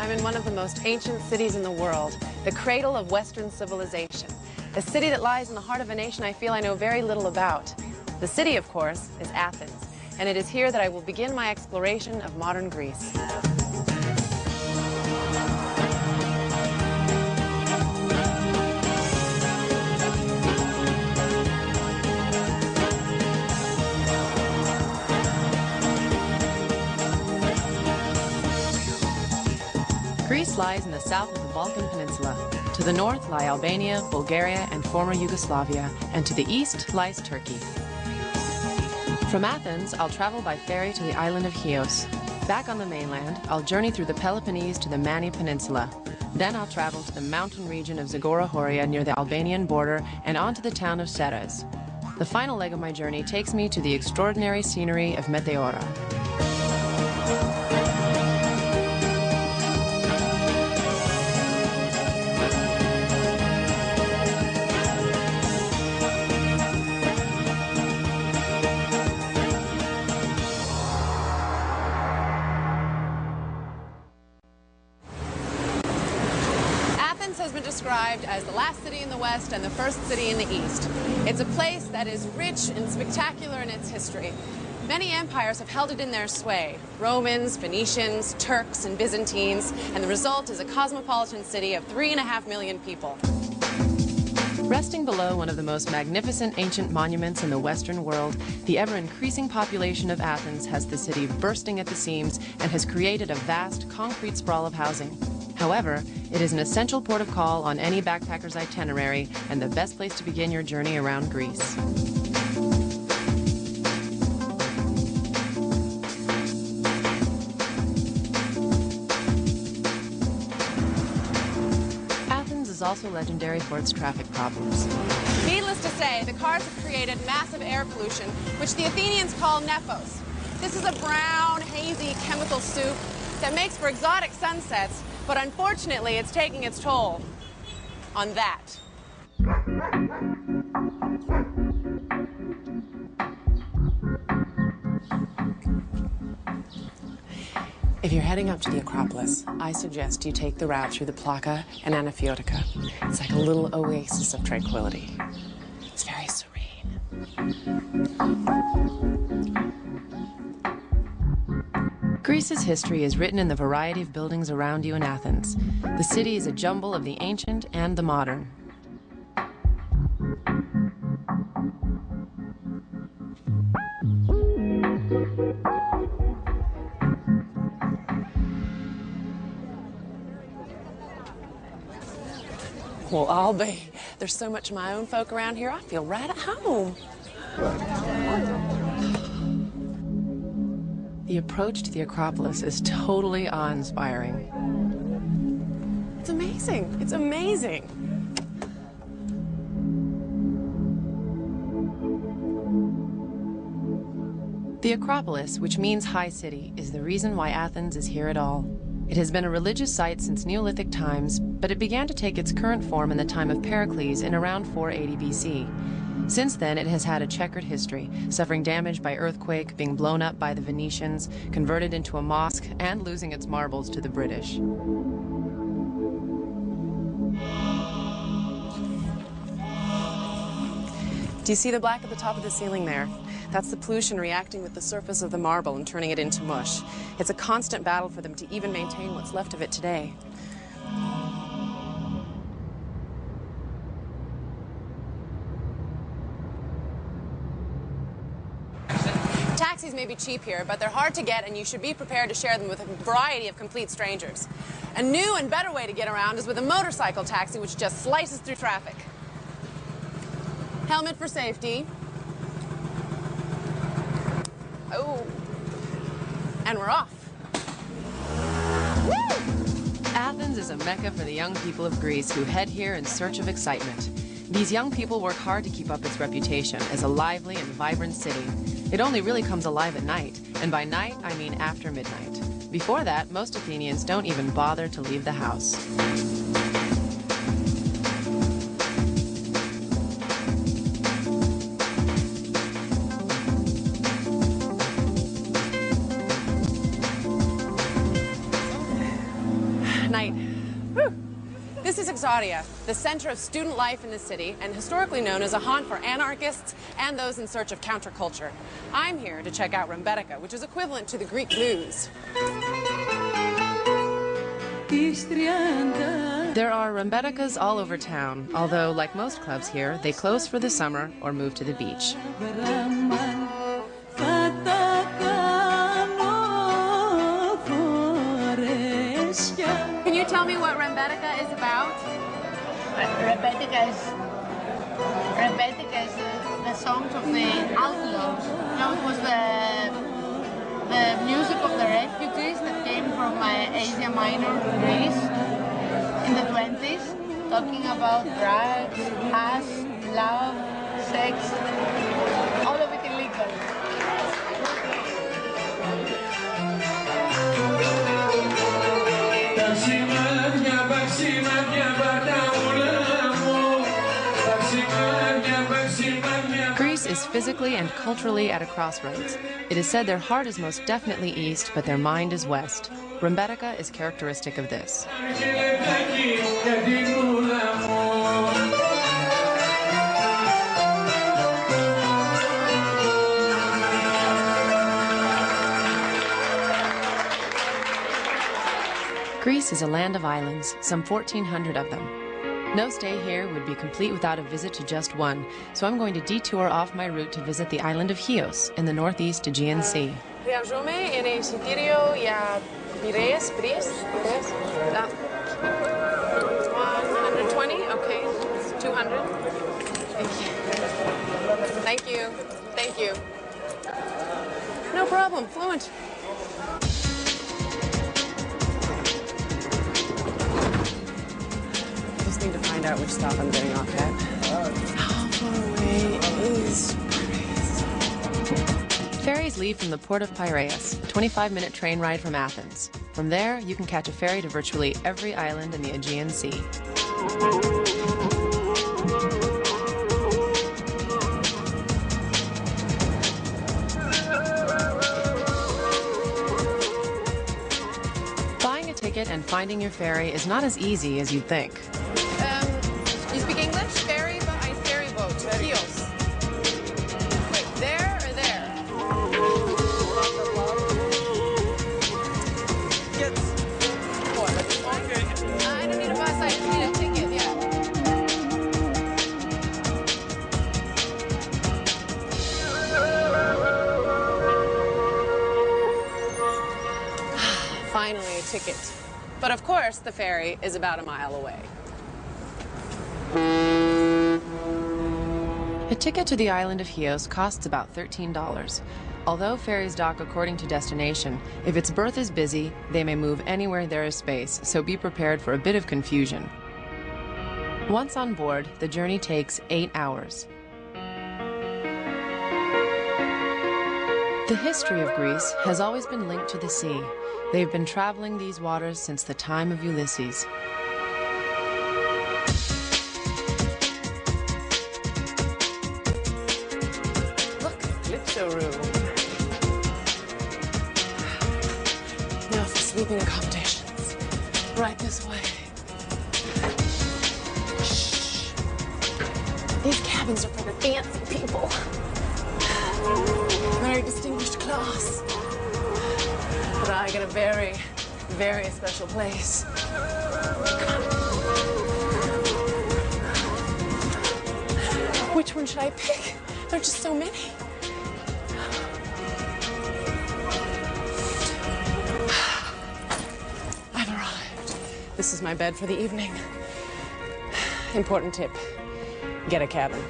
I'm in one of the most ancient cities in the world, the cradle of Western civilization. A city that lies in the heart of a nation I feel I know very little about. The city, of course, is Athens, and it is here that I will begin my exploration of modern Greece. Greece lies in the south of the Balkan Peninsula. To the north lie Albania, Bulgaria, and former Yugoslavia, and to the east lies Turkey. From Athens, I'll travel by ferry to the island of Chios. Back on the mainland, I'll journey through the Peloponnese to the Mani Peninsula. Then I'll travel to the mountain region of Zagora Horia near the Albanian border and on to the town of Ceres. The final leg of my journey takes me to the extraordinary scenery of Meteora. Described as the last city in the West and the first city in the East. It's a place that is rich and spectacular in its history. Many empires have held it in their sway: Romans, Phoenicians, Turks, and Byzantines, and the result is a cosmopolitan city of 3.5 million people. Resting below one of the most magnificent ancient monuments in the Western world, the ever-increasing population of Athens has the city bursting at the seams and has created a vast concrete sprawl of housing. However, it is an essential port of call on any backpacker's itinerary and the best place to begin your journey around Greece. Athens is also legendary for its traffic problems. Needless to say, the cars have created massive air pollution, which the Athenians call nephos. This is a brown, hazy chemical soup that makes for exotic sunsets, but unfortunately, it's taking its toll on that. If you're heading up to the Acropolis, I suggest you take the route through the Plaka and Anaphtiotica. It's like a little oasis of tranquility. It's very serene. Greece's history is written in the variety of buildings around you in Athens. The city is a jumble of the ancient and the modern. Well, I'll be. There's so much of my own folk around here, I feel right at home. The approach to the Acropolis is totally awe-inspiring. It's amazing. It's amazing. The Acropolis, which means high city, is the reason why Athens is here at all. It has been a religious site since Neolithic times, but it began to take its current form in the time of Pericles in around 480 BC. Since then, it has had a checkered history, suffering damage by earthquake, being blown up by the Venetians, converted into a mosque, and losing its marbles to the British. Do you see the black at the top of the ceiling there? That's the pollution reacting with the surface of the marble and turning it into mush. It's a constant battle for them to even maintain what's left of it today. Taxis may be cheap here, but they're hard to get, and you should be prepared to share them with a variety of complete strangers. A new and better way to get around is with a motorcycle taxi, which just slices through traffic. Helmet for safety. Oh, and we're off. Woo! Athens is a mecca for the young people of Greece who head here in search of excitement. These young people work hard to keep up its reputation as a lively and vibrant city. It only really comes alive at night, and by night, I mean after midnight. Before that, most Athenians don't even bother to leave the house. night. Whew. This is Exodia, the center of student life in the city, and historically known as a haunt for anarchists and those in search of counterculture. I'm here to check out Rembetika, which is equivalent to the Greek blues. There are Rembetikas all over town, although, like most clubs here, they close for the summer or move to the beach. Can you tell me what Rembetika is about? Rembetika is the songs of the outlaws. You know, it was the music of the refugees that came from Asia Minor, Greece, in the 20s, talking about drugs, hash, love, sex, all of it illegal. Greece is physically and culturally at a crossroads. It is said their heart is most definitely east, but their mind is west. Rembetika is characteristic of this. Greece is a land of islands, some 1,400 of them. No stay here would be complete without a visit to just one, so I'm going to detour off my route to visit the island of Chios in the northeast Aegean Sea. Χρειαζόμαι ένα εισιτήριο για Πειραιές, Πειραιές. 120, okay, 200. Thank you. Thank you. No problem, fluent. Need to find out which stop I'm getting off at. How far away is Piraeus? Ferries leave from the port of Piraeus, a 25-minute train ride from Athens. From there, you can catch a ferry to virtually every island in the Aegean Sea. Buying a ticket and finding your ferry is not as easy as you'd think. You speak English? Ferry boat. Chios. Wait, there or there? Yes. Okay. I don't need a bus, I just need a ticket, yeah. Finally, a ticket. But of course, the ferry is about a mile away. A ticket to the island of Chios costs about $13. Although ferries dock according to destination, if its berth is busy, they may move anywhere there is space, so be prepared for a bit of confusion. Once on board, the journey takes 8 hours. The history of Greece has always been linked to the sea. They've been traveling these waters since the time of Ulysses. Now for sleeping accommodations. Right this way. Shh. These cabins are for the fancy people. Very distinguished class. But I get a very, very special place. Which one should I pick? There are just so many. This is my bed for the evening. Important tip, get a cabin.